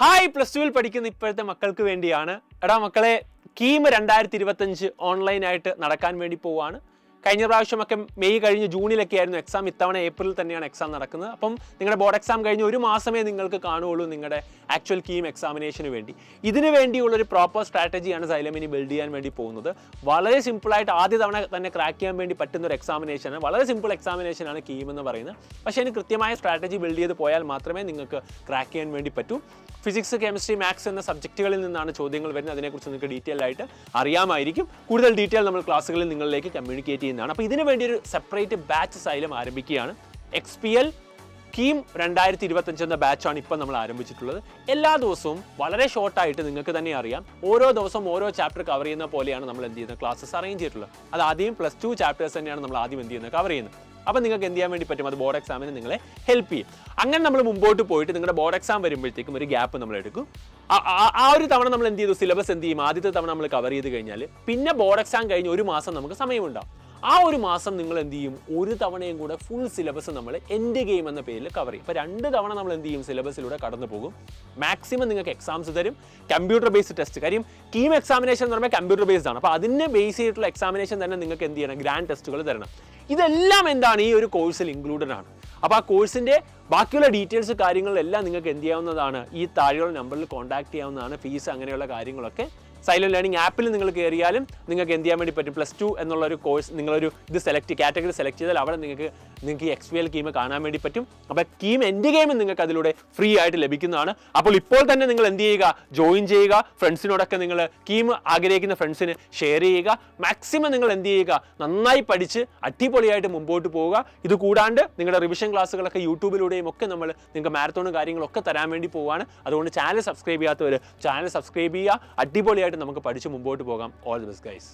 Hi plus ടുവിൽ പഠിക്കുന്ന ഇപ്പോഴത്തെ മക്കൾക്ക് വേണ്ടിയാണ്. എടാ മക്കളെ, കീം 2025 ഓൺലൈനായിട്ട് നടക്കാൻ വേണ്ടി പോവുകയാണ്. കഴിഞ്ഞ പ്രാവശ്യമൊക്കെ മെയ് കഴിഞ്ഞ് ജൂണിലൊക്കെ ആയിരുന്നു എക്സാം. ഇത്തവണ ഏപ്രിലിൽ തന്നെയാണ് എക്സാം നടക്കുന്നത്. അപ്പം നിങ്ങളുടെ ബോർഡ് എക്സാം കഴിഞ്ഞ് ഒരു മാസമേ നിങ്ങൾക്ക് കാണുകയുള്ളൂ നിങ്ങളുടെ ആക്ച്വൽ കീം എക്സാമിനേഷന് വേണ്ടി. ഇതിനു വേണ്ടിയുള്ളൊരു പ്രോപ്പർ സ്ട്രാറ്റജിയാണ് Xylem ഇനി ബിൽഡ് ചെയ്യാൻ വേണ്ടി പോകുന്നത്. വളരെ സിമ്പിളായിട്ട് ആദ്യ തവണ തന്നെ ക്രാക്ക് ചെയ്യാൻ വേണ്ടി പറ്റുന്ന ഒരു എക്സാമിനേഷനാണ്. വളരെ സിമ്പിൾ എക്സാമിനേഷനാണ് കീം എന്ന് പറയുന്നത്. പക്ഷേ അതിന് കൃത്യമായ സ്ട്രാറ്റജി ബിൽഡ് ചെയ്ത് പോയാൽ മാത്രമേ നിങ്ങൾക്ക് ക്രാക്ക് ചെയ്യാൻ വേണ്ടി പറ്റൂ. ഫിസിക്സ്, കെമിസ്ട്രി, മാത്സ് എന്ന സബ്ജക്റ്റുകളിൽ നിന്നാണ് ചോദ്യങ്ങൾ വരുന്നത്. അതിനെക്കുറിച്ച് നിങ്ങൾക്ക് ഡീറ്റെയിൽ ആയിട്ട് അറിയാമായിരിക്കും. കൂടുതൽ ഡീറ്റെയിൽ നമ്മൾ ക്ലാസ്സുകളിൽ നിങ്ങളിലേക്ക് കമ്മ്യൂണിക്കേറ്റ് ചെയ്യുന്നതാണ്. അപ്പോൾ ഇതിനു വേണ്ടി ഒരു സെപ്പറേറ്റ് ബാച്ച് Xylem ആരംഭിക്കുകയാണ്. XPL കീം 2025 എന്ന ബാച്ചാണ് ഇപ്പം നമ്മൾ ആരംഭിച്ചിട്ടുള്ളത്. എല്ലാ ദിവസവും വളരെ ഷോർട്ടായിട്ട് നിങ്ങൾക്ക് തന്നെ അറിയാം, ഓരോ ദിവസവും ഓരോ ചാപ്റ്റർ കവർ ചെയ്യുന്ന പോലെയാണ് നമ്മൾ എന്ത് ചെയ്യുന്നത്, ക്ലാസ്സസ് അറേഞ്ച് ചെയ്തിട്ടുള്ളത്. അത് ആദ്യം +2 ചാപ്റ്റേഴ്സ് തന്നെയാണ് നമ്മൾ ആദ്യം എന്ത് ചെയ്യുന്നത്, കവർ ചെയ്യുന്നത്. അപ്പോൾ നിങ്ങൾക്ക് എന്ത് ചെയ്യാൻ വേണ്ടി പറ്റും, അത് ബോർഡ് എക്സാമിന് നിങ്ങളെ ഹെൽപ്പ് ചെയ്യും. അങ്ങനെ നമ്മൾ മുമ്പോട്ട് പോയിട്ട് നിങ്ങളുടെ ബോർഡ് എക്സാം വരുമ്പോഴത്തേക്കും ഒരു ഗ്യാപ്പ് നമ്മൾ എടുക്കും. ആ ഒരു തവണ നമ്മൾ എന്ത് ചെയ്തു, സിലബസ് എന്ത് ചെയ്യും, ആദ്യത്തെ തവണ നമ്മൾ കവർ ചെയ്ത് കഴിഞ്ഞാൽ പിന്നെ ബോർഡ് എക്സാം കഴിഞ്ഞ് ഒരു മാസം നമുക്ക് സമയമുണ്ടാവും. ആ ഒരു മാസം നിങ്ങൾ എന്ത് ചെയ്യും, ഒരു തവണയും കൂടെ ഫുൾ സിലബസ് നമ്മൾ എൻഡ് ഗെയിം എന്ന പേരിൽ കവർ ചെയ്യും. അപ്പോൾ 2 തവണ നമ്മൾ എന്ത് ചെയ്യും, സിലബസിലൂടെ കടന്നു പോകും. മാക്സിമം നിങ്ങൾക്ക് എക്സാംസ് തരും, കമ്പ്യൂട്ടർ ബേസ്ഡ് ടെസ്റ്റ്. കാര്യം കീം എക്സാമിനേഷൻ എന്ന് പറയുമ്പോൾ കമ്പ്യൂട്ടർ ബേസ്ഡ് ആണ്. അപ്പോൾ അതിനെ ബേസ് ചെയ്തിട്ടുള്ള എക്സാമിനേഷൻ തന്നെ നിങ്ങൾക്ക് എന്ത് ചെയ്യണം, ഗ്രാൻഡ് ടെസ്റ്റുകൾ തരണം. ഇതെല്ലാം എന്താണ് ഈ ഒരു കോഴ്സിൽ ഇൻക്ലൂഡഡ് ആണ്. അപ്പോൾ ആ കോഴ്സിൻ്റെ ബാക്കിയുള്ള ഡീറ്റെയിൽസ് കാര്യങ്ങളെല്ലാം നിങ്ങൾക്ക് എന്ത് ചെയ്യാവുന്നതാണ്, ഈ താഴെയുള്ള നമ്പറിൽ കോൺടാക്ട് ചെയ്യാവുന്നതാണ്. ഫീസ് അങ്ങനെയുള്ള കാര്യങ്ങളൊക്കെ Xylem ലേണിംഗ് ആപ്പിൽ നിങ്ങൾ കയറിയാലും നിങ്ങൾക്ക് എന്ത് ചെയ്യാൻ വേണ്ടി പറ്റും, +2 എന്നുള്ളൊരു കോഴ്സ് നിങ്ങളൊരു കാറ്റഗറി സെലക്ട് ചെയ്താൽ അവിടെ നിങ്ങൾക്ക് ഈ XPL കീം കാണാൻ വേണ്ടി പറ്റും. അപ്പോൾ കീം എൻഡ് ഗെയിം നിങ്ങൾക്ക് അതിലൂടെ ഫ്രീ ആയിട്ട് ലഭിക്കുന്നതാണ്. അപ്പോൾ ഇപ്പോൾ തന്നെ നിങ്ങൾ എന്ത് ചെയ്യുക, ജോയിൻ ചെയ്യുക. ഫ്രണ്ട്സിനോടൊക്കെ നിങ്ങൾ കീം ആഗ്രഹിക്കുന്ന ഫ്രണ്ട്സിന് ഷെയർ ചെയ്യുക. മാക്സിമം നിങ്ങൾ എന്ത് ചെയ്യുക, നന്നായി പഠിച്ച് അടിപൊളിയായിട്ട് മുമ്പോട്ട് പോവുക. ഇത് കൂടാണ്ട് നിങ്ങളുടെ റിവിഷൻ ക്ലാസ്സുകളൊക്കെ യൂട്യൂബിലൂടെയും ഒക്കെ നമ്മൾ നിങ്ങൾക്ക് മാരത്തോണും കാര്യങ്ങളൊക്കെ തരാൻ വേണ്ടി പോവുകയാണ്. അതുകൊണ്ട് ചാനൽ സബ്സ്ക്രൈബ് ചെയ്യാത്തവർ ചാനൽ സബ്സ്ക്രൈബ് ചെയ്യുക. അടിപൊളിയായിട്ട് നമുക്ക് പഠിച്ച് മുമ്പോട്ട് പോകാം. All the best guys.